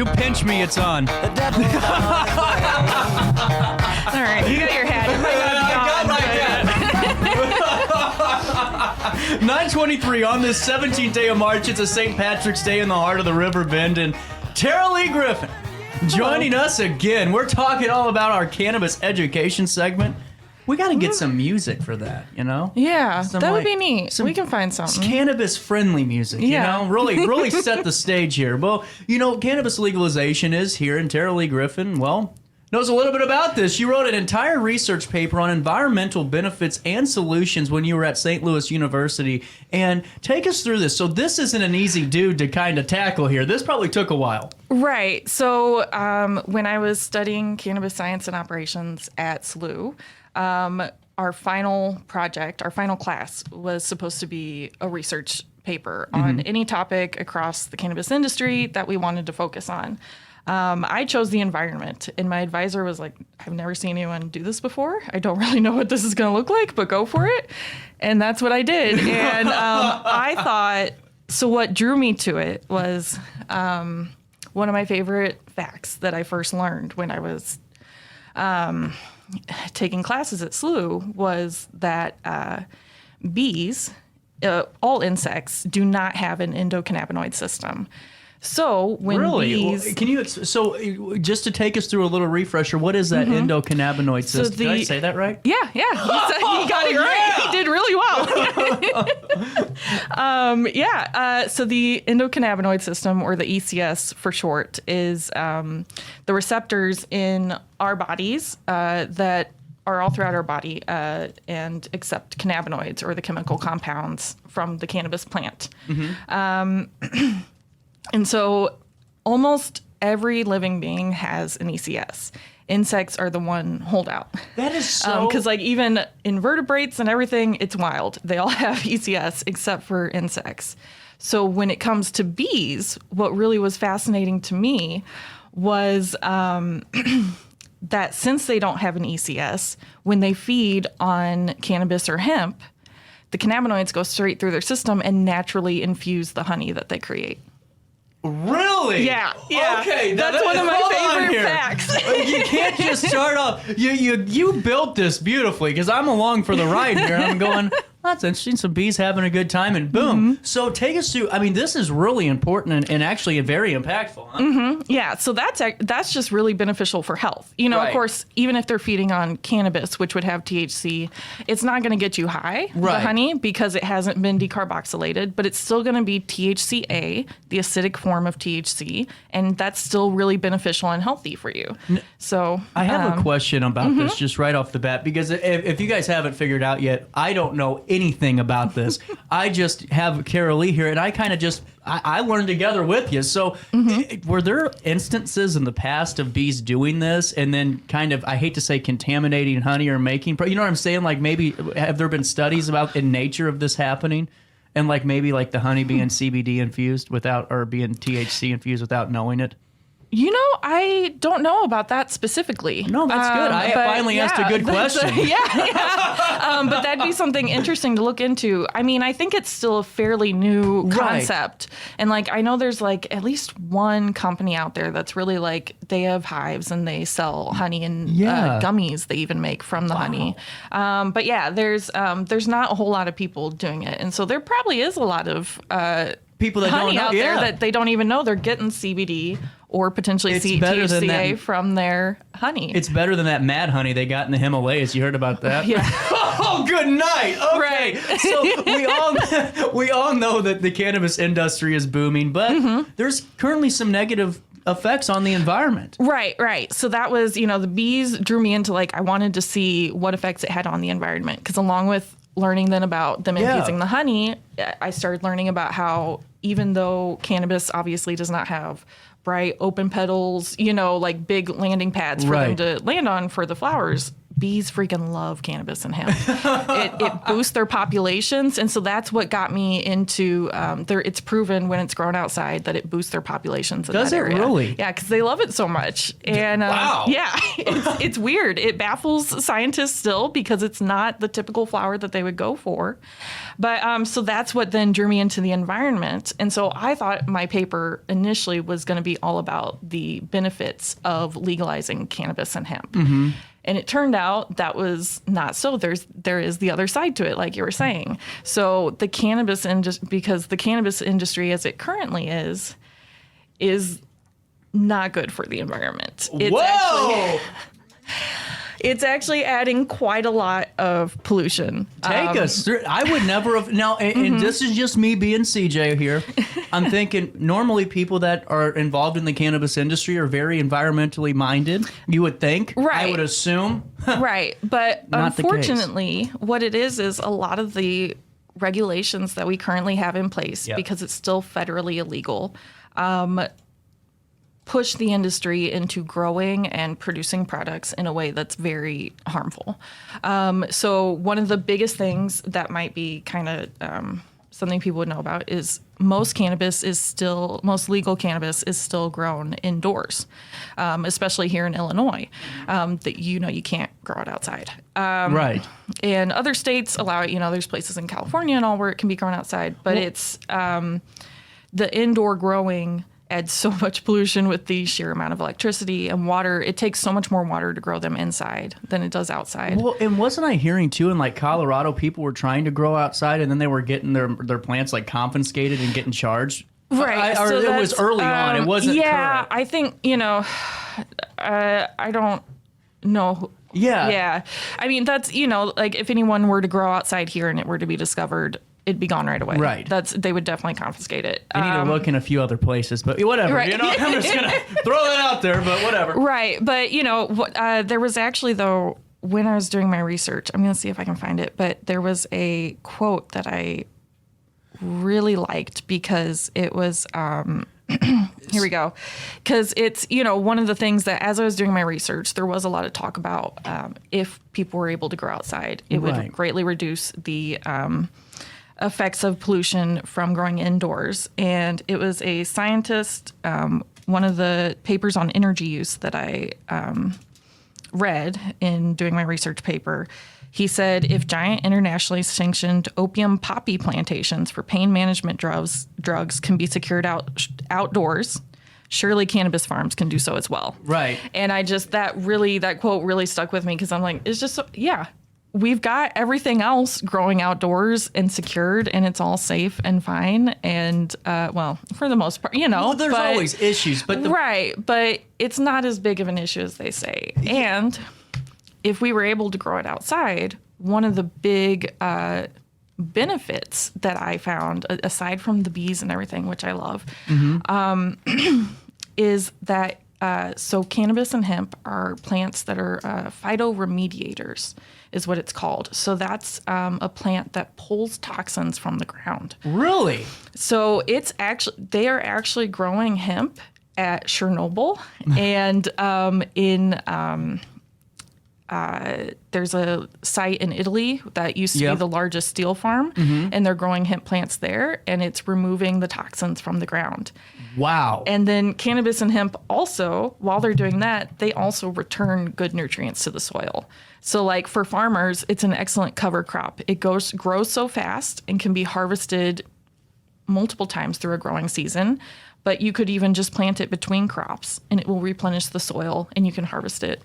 You pinch me, it's on. All right, you got your hat. It might not be on, I got my hat. 9:23 on this 17th day of March. It's a St. Patrick's Day in the heart of the River Bend, and Taralei Griffin joining us again. We're talking all about our cannabis education segment. We got to get some music for that, you know? Yeah, Some, that would like, be neat. We can find something. Cannabis-friendly music, Yeah. you know? Really set the stage here. Well, you know, cannabis legalization is here, and Taralei Griffin, well, knows a little bit about this. You wrote an entire research paper on environmental benefits and solutions when you were at St. Louis University. And take us through this. So this isn't an easy dude to kind of tackle here. This probably took a while. Right. So when I was studying cannabis science and operations at SLU, our final project, our final class was supposed to be a research paper on any topic across the cannabis industry that we wanted to focus on. I chose the environment, and my advisor was like, I've never seen anyone do this before. I don't really know what this is going to look like, but go for it. And that's what I did. And I thought, so what drew me to it was one of my favorite facts that I first learned when I was taking classes at SLU was that bees, all insects, do not have an endocannabinoid system. So when bees... Can you... So just to take us through a little refresher, what is that endocannabinoid system? Did I say that right? Yeah. He got it right. He did really well. So the endocannabinoid system, or the ECS for short, is the receptors in our bodies that are all throughout our body and accept cannabinoids, or the chemical compounds from the cannabis plant. And so almost every living being has an ECS. Insects are the one holdout. That is so... Because like even invertebrates and everything, it's wild. They all have ECS except for insects. So when it comes to bees, what really was fascinating to me was that since they don't have an ECS, when they feed on cannabis or hemp, the cannabinoids go straight through their system and naturally infuse the honey that they create. Really? Yeah. Okay, that's one of my favorite facts. You can't just start off. You built this beautifully, because I'm along for the ride here. I'm going, that's interesting. Some bees having a good time, and boom. So take us through. I mean, this is really important and actually very impactful. Huh? Yeah. So that's just really beneficial for health. You know, Right. Of course, even if they're feeding on cannabis, which would have THC, it's not going to get you high, Right. the honey, because it hasn't been decarboxylated, but it's still going to be THCA, the acidic form of THC, and that's still really beneficial and healthy for you. So I have a question about this just right off the bat, because if you guys haven't figured out yet, I don't know anything about this. I just have Taralei here, and I kind of just I learned together with you. So were there instances in the past of bees doing this and then kind of, I hate to say contaminating honey or making, you know what I'm saying? Like maybe have there been studies about in nature of this happening? And like maybe like the honey being CBD infused without, or being THC infused without knowing it? You know, I don't know about that specifically. No, that's good. I finally asked a good question. But that'd be something interesting to look into. I mean, I think it's still a fairly new concept. And like, I know there's like at least one company out there that's really like, they have hives and they sell honey and gummies they even make from the honey. But yeah, there's not a whole lot of people doing it. And so there probably is a lot of people that honey don't know, out there that they don't even know they're getting CBD or potentially THCA from their honey. It's better than that mad honey they got in the Himalayas. You heard about that? Yeah. Oh, good night. Okay. Right. So we all know that the cannabis industry is booming, but there's currently some negative effects on the environment. Right. So that was, you know, the bees drew me into like, I wanted to see what effects it had on the environment. Because along with learning then about them infusing the honey, I started learning about how even though cannabis obviously does not have bright open petals, you know, like big landing pads for them to land on for the flowers, bees freaking love cannabis and hemp. It boosts their populations. And so that's what got me into, it's proven when it's grown outside that it boosts their populations in Does that it area. really? Yeah, because they love it so much. And wow. yeah, it's weird. It baffles scientists still because it's not the typical flower that they would go for. But so that's what then drew me into the environment. And so I thought my paper initially was going to be all about the benefits of legalizing cannabis and hemp. Mm-hmm. And it turned out that was not so. There is the other side to it, like you were saying. So the cannabis industry, because the cannabis industry as it currently is not good for the environment. It's actually adding quite a lot of pollution. Take us through. I would never have. Now, and this is just me being CJ here. I'm thinking normally people that are involved in the cannabis industry are very environmentally minded. You would think. Right. I would assume. Right. But Not the unfortunately, what it is a lot of the regulations that we currently have in place, Yep. because it's still federally illegal, push the industry into growing and producing products in a way that's very harmful. So one of the biggest things that might be kind of something people would know about is most legal cannabis is still grown indoors, especially here in Illinois, that you can't grow it outside. Right. And other states allow it. There's places in California and all where it can be grown outside, but it's the indoor growing adds so much pollution with the sheer amount of electricity and water. It takes so much more water to grow them inside than it does outside. Well, and wasn't I hearing too in like Colorado, people were trying to grow outside and then they were getting their plants like confiscated and getting charged? Right. Or it was early on. It wasn't current. I think, I don't know. Yeah. Yeah. I mean, that's, like if anyone were to grow outside here and it were to be discovered, it'd be gone right away. Right. They would definitely confiscate it. I need to look in a few other places, but whatever. Right. I'm just going to throw that out there, but whatever. Right. But, there was actually, though, when I was doing my research, I'm going to see if I can find it, but there was a quote that I really liked because it was, here we go. Because it's, one of the things that as I was doing my research, there was a lot of talk about if people were able to grow outside, it would greatly reduce the effects of pollution from growing indoors. And it was a scientist, one of the papers on energy use that I read in doing my research paper, he said if giant internationally sanctioned opium poppy plantations for pain management drugs can be secured outdoors, surely cannabis farms can do so as well. Right. And that quote really stuck with me because I'm like, it's just, we've got everything else growing outdoors and secured and it's all safe and fine. And, for the most part, Well, there's always issues, but but it's not as big of an issue as they say. And if we were able to grow it outside, one of the big benefits that I found, aside from the bees and everything, which I love, is that so cannabis and hemp are plants that are phytoremediators, is what it's called. So that's a plant that pulls toxins from the ground. Really? So they are actually growing hemp at Chernobyl and there's a site in Italy that used to be the largest steel farm, and they're growing hemp plants there, and it's removing the toxins from the ground. Wow. And then cannabis and hemp also, while they're doing that, they also return good nutrients to the soil. So like for farmers, it's an excellent cover crop. It grows so fast and can be harvested multiple times through a growing season, but you could even just plant it between crops and it will replenish the soil and you can harvest it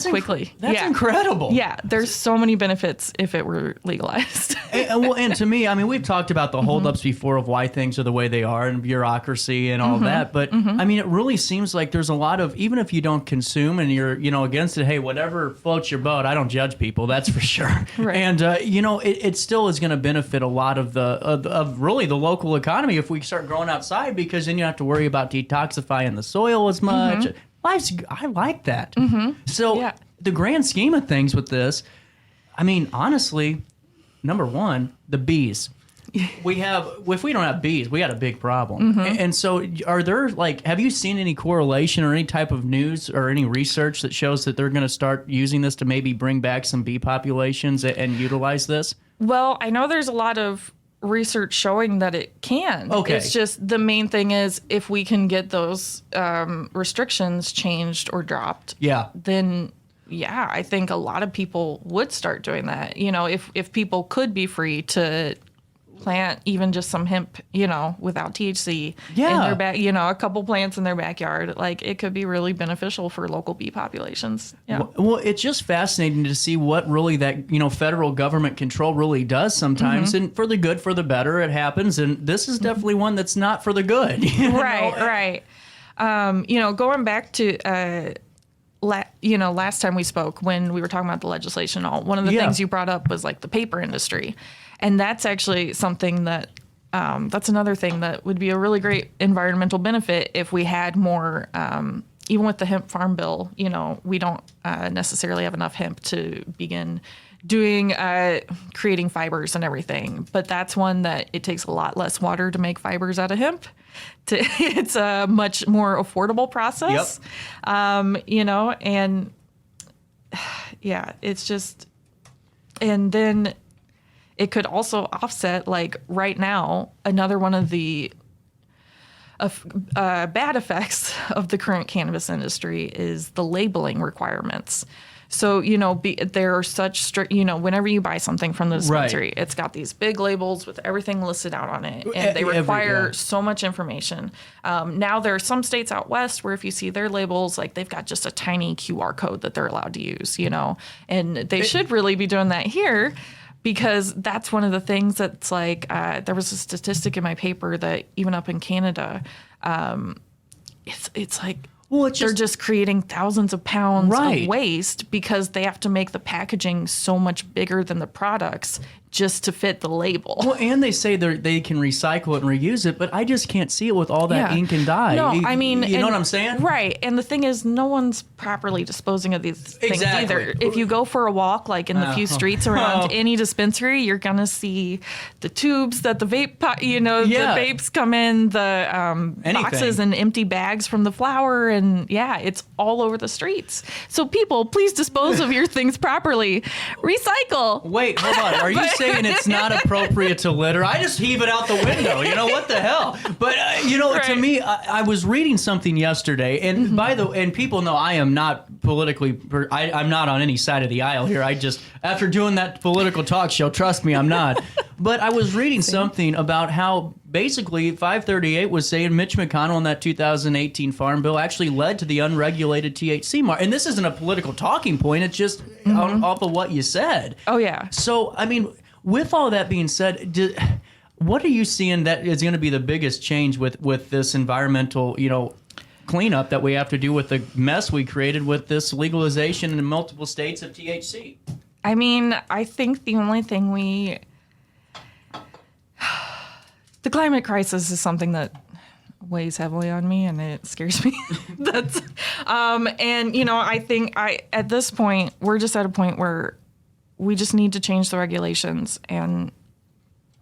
quickly. That's incredible. Yeah, there's so many benefits if it were legalized. and to me, I mean, we've talked about the holdups before of why things are the way they are and bureaucracy and all that. But I mean, it really seems like there's a lot of, even if you don't consume and you're, against it, hey, whatever floats your boat, I don't judge people, that's for sure. Right. And, it still is going to benefit a lot of of really the local economy if we start growing outside, because then you don't have to worry about detoxifying the soil as much. I like that. So the grand scheme of things with this, I mean, honestly, number one, the bees. if we don't have bees, we got a big problem. And so are there, like, have you seen any correlation or any type of news or any research that shows that they're going to start using this to maybe bring back some bee populations and utilize this? Well, I know there's a lot of research showing that it can. Okay. It's just the main thing is if we can get those restrictions changed or dropped, then yeah, I think a lot of people would start doing that. You know, if people could be free to plant even just some hemp, you know, without THC in their back, you know, a couple plants in their backyard, like it could be really beneficial for local bee populations. Yeah. Well, it's just fascinating to see what really that, you know, federal government control really does sometimes. And for the good, for the better, it happens. And this is definitely one that's not for the good. Right. You know, going back to, last time we spoke when we were talking about the legislation, one of the things you brought up was like the paper industry. And that's actually something that, that's another thing that would be a really great environmental benefit if we had more, even with the hemp farm bill, you know, we don't necessarily have enough hemp to begin doing, creating fibers and everything. But that's one that it takes a lot less water to make fibers out of hemp. It's a much more affordable process, you know, and yeah, it's just, and then it could also offset, like right now, another one of the bad effects of the current cannabis industry is the labeling requirements. So, you know, there are such strict, you know, whenever you buy something from the dispensary, it's got these big labels with everything listed out on it. And they require so much information. Now there are some states out west where if you see their labels, like they've got just a tiny QR code that they're allowed to use, you know, and they should really be doing that here. Because that's one of the things that's like, there was a statistic in my paper that even up in Canada, it's like, they're just creating thousands of pounds of waste because they have to make the packaging so much bigger than the products just to fit the label. Well, and they say they can recycle it and reuse it, but I just can't see it with all that ink and dye. No, I mean... You know what I'm saying? Right. And the thing is, no one's properly disposing of these things either. If you go for a walk, like in the few streets around any dispensary, you're going to see the tubes that the vape, you know, the vapes come in, the boxes and empty bags from the flour, and it's all over the streets. So people, please dispose of your things properly. Recycle. Wait, hold on. Are you saying it's not appropriate to litter? I just heave it out the window. You know, what the hell? But, you know, to me, I was reading something yesterday, and and people know I am not politically, I'm not on any side of the aisle here. I just, after doing that political talk show, trust me, I'm not. But I was reading something about how basically 538 was saying Mitch McConnell in that 2018 Farm Bill actually led to the unregulated THC market. And this isn't a political talking point. It's just off of what you said. Oh, yeah. So, I mean, with all that being said, what are you seeing that is going to be the biggest change with this environmental, you know, cleanup that we have to do with the mess we created with this legalization in multiple states of THC? I mean, I think the only thing the climate crisis is something that weighs heavily on me and it scares me. And you know, I think at this point, we're just at a point where we just need to change the regulations and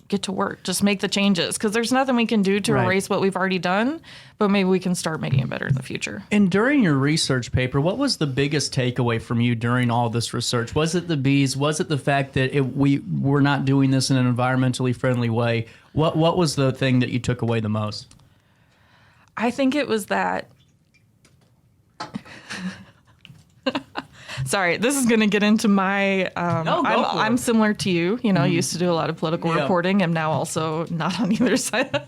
get to work. Just make the changes, because there's nothing we can do to erase what we've already done, but maybe we can start making it better in the future. And during your research paper, what was the biggest takeaway from you during all this research? Was it the bees? Was it the fact that we were not doing this in an environmentally friendly way? What was the thing that you took away the most? I think it was that... Sorry, this is going to get into my... I'm similar to you. You know, used to do a lot of political reporting. I'm now also not on either side.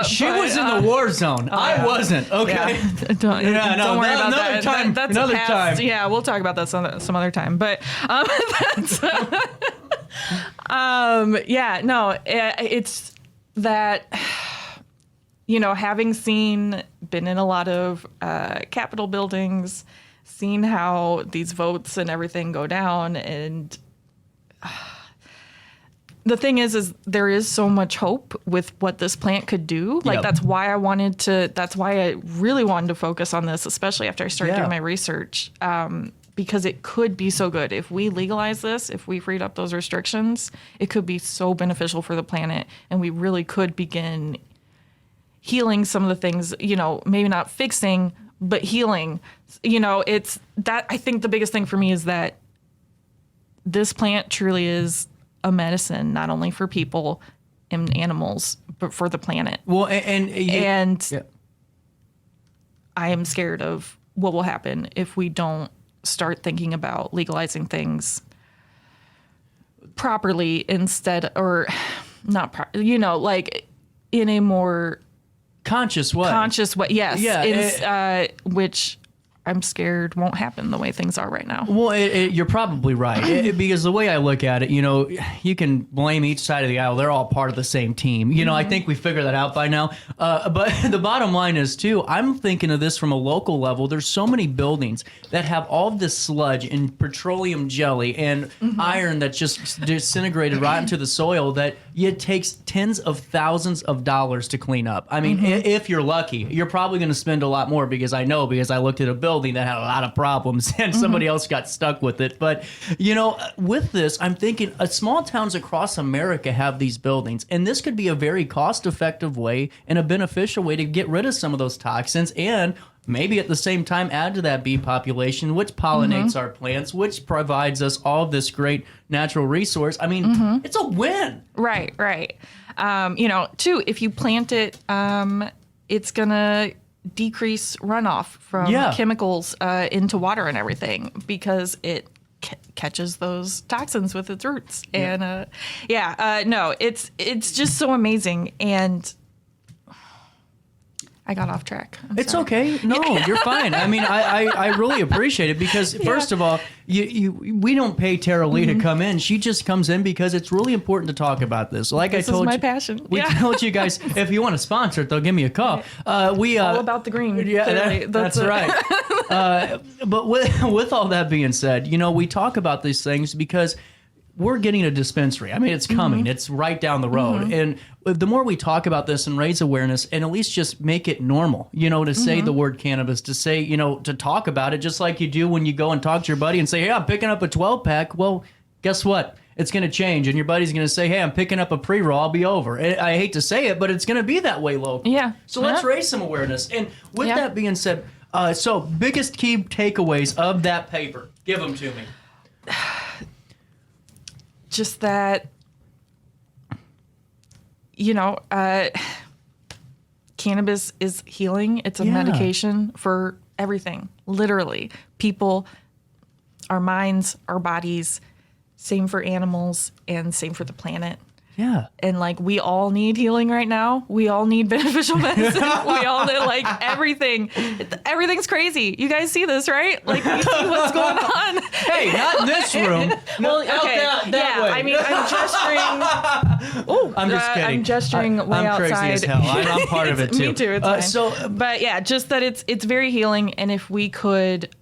She was in the war zone. I wasn't. Okay. Yeah. Don't worry about another that. Time. That's another time. Yeah, we'll talk about that some other time. But that's... it's that... You know, having been in a lot of Capitol buildings, seen how these votes and everything go down, and the thing is there is so much hope with what this plant could do. Like that's why I really wanted to focus on this, especially after I started doing my research, because it could be so good. If we legalize this, if we freed up those restrictions, it could be so beneficial for the planet, and we really could begin healing some of the things, maybe not fixing, but healing. It's that, I think the biggest thing for me is that this plant truly is a medicine, not only for people and animals, but for the planet. Well, and I am scared of what will happen if we don't start thinking about legalizing things properly instead, or not, like in a more conscious way. Yes. Yeah. Which I'm scared won't happen the way things are right now. Well, you're probably right. Because the way I look at it, you can blame each side of the aisle. They're all part of the same team. I think we figured that out by now. But the bottom line is, too, I'm thinking of this from a local level. There's so many buildings that have all of this sludge and petroleum jelly and iron that's just disintegrated right into the soil that it takes tens of thousands of dollars to clean up. I mean, if you're lucky, you're probably going to spend a lot more because I looked at a building that had a lot of problems and somebody else got stuck with it. But, with this, I'm thinking small towns across America have these buildings, and this could be a very cost-effective way and a beneficial way to get rid of some of those toxins and maybe at the same time add to that bee population, which pollinates our plants, which provides us all of this great natural resource. I mean, it's a win. Right. Too, if you plant it, it's going to decrease runoff from chemicals into water and everything, because it catches those toxins with its roots. And no, it's just so amazing. And I got off track. It's sorry. Okay. No, you're fine. I mean, I really appreciate it because first of all, we don't pay Taralei to come in. She just comes in because it's really important to talk about this. Like this I told is my you, passion. We told you guys if you want to sponsor it, they'll give me a call. We all about the green. Yeah, that's right. But with all that being said, we talk about these things because we're getting a dispensary. I mean, it's coming. It's right down the road. And the more we talk about this and raise awareness and at least just make it normal, to say the word cannabis, to say, to talk about it just like you do when you go and talk to your buddy and say, hey, I'm picking up a 12-pack. Well, guess what? It's going to change. And your buddy's going to say, hey, I'm picking up a pre-roll. I'll be over. I hate to say it, but it's going to be that way local. Yeah. So let's raise some awareness. And with that being said, so biggest key takeaways of that paper. Give them to me. Just that, cannabis is healing. It's a medication for everything, literally. People, our minds, our bodies, same for animals and same for the planet. Yeah. And we all need healing right now. We all need beneficial medicine. We all need everything. Everything's crazy. You guys see this, right? You see what's going on. Hey, not in this room. Well, okay. That way. I mean, I'm gesturing. Oh, I'm just kidding. I'm gesturing way I'm outside. crazy as hell. I'm part of it too. Me too. It's fine. But yeah, just that it's very healing, and if we could,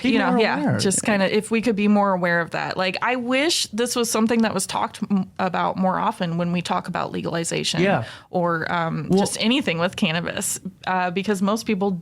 just kind of if we could be more aware of that. I wish this was something that was talked about more often when we talk about legalization or just anything with cannabis, because most people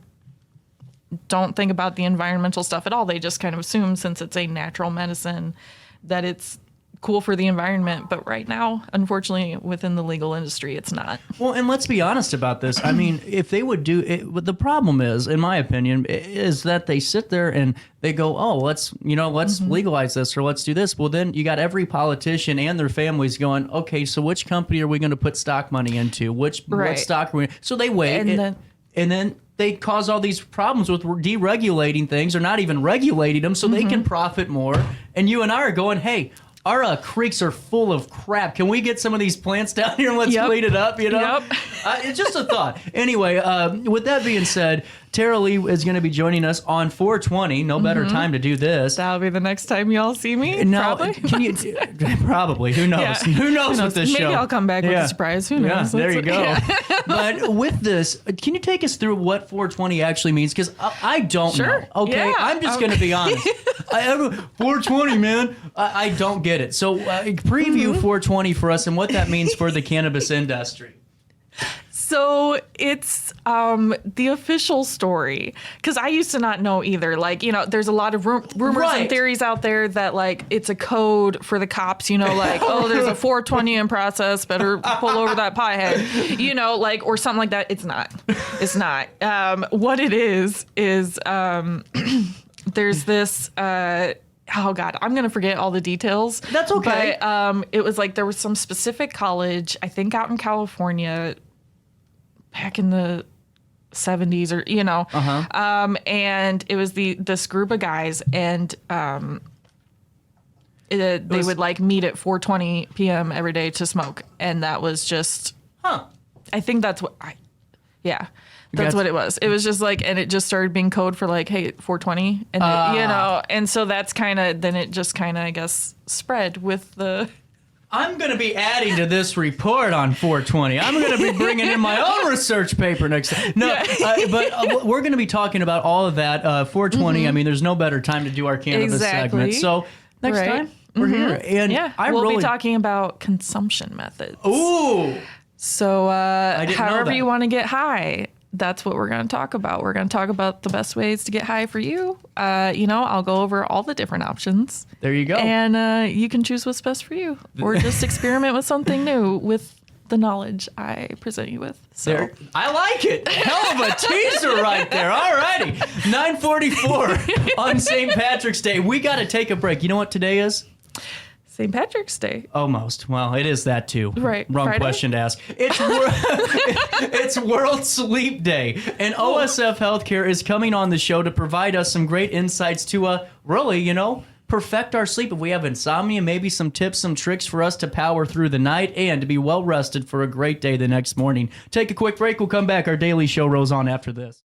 don't think about the environmental stuff at all. They just kind of assume, since it's a natural medicine, that it's cool for the environment. But right now, unfortunately, within the legal industry, it's not. Well, and let's be honest about this. I mean, if they would do it, what the problem is, in my opinion, is that they sit there and they go, oh, let's legalize this or let's do this. Well, then you got every politician and their families going, okay, so which company are we going to put stock money into? What stock are we? So they wait. And then they cause all these problems with deregulating things or not even regulating them so they can profit more. And you and I are going, hey, our creeks are full of crap. Can we get some of these plants down here and let's clean it up, It's just a thought. Anyway, with that being said, Taralei is going to be joining us on 420. No better time to do this. That'll be the next time y'all see me. No, probably. Can you? Probably. Who knows? Yeah. Who knows with this show? Maybe I'll come back with a surprise. Who knows? Yeah, there you go. But with this, can you take us through what 420 actually means? Because I don't know. Okay, I'm just going to be honest. 420, man. I don't get it. So preview 420 for us and what that means for the cannabis industry. So So it's the official story, because I used to not know either. Like, there's a lot of rumors and theories out there that like it's a code for the cops, like, oh, there's a 420 in process, better pull over that piehead, like, or something like that. It's not. It's not. What it is there's this oh God, I'm going to forget all the details. That's okay. But it was like there was some specific college, I think out in California back in the 70s or, and it was this group of guys, and they would like meet at 4:20 p.m. every day to smoke. And that was just, I think that's what that's what it was. It was just like, and it just started being code for like, hey, 420, and and so that's kind of, then it just kind of, I guess, spread with the. I'm going to be adding to this report on 420. I'm going to be bringing in my own research paper next time. No, but we're going to be talking about all of that. 420, I mean, there's no better time to do our cannabis segment. So next time, we're here. And we'll be talking about consumption methods. Ooh. So however you want to get high, that's what we're going to talk about. We're going to talk about the best ways to get high for you. I'll go over all the different options. There you go. And you can choose what's best for you, or just experiment with something new with the knowledge I present you with. So I like it. Hell of a teaser right there. All righty. 9:44 on St. Patrick's Day. We got to take a break. You know what today is? St. Patrick's Day. Almost. Well, it is that too. Right. Wrong Friday? question to ask. It's World Sleep Day, and OSF Healthcare is coming on the show to provide us some great insights to really, perfect our sleep. If we have insomnia, maybe some tips, some tricks for us to power through the night and to be well rested for a great day the next morning. Take a quick break. We'll come back. Our daily show rolls on after this.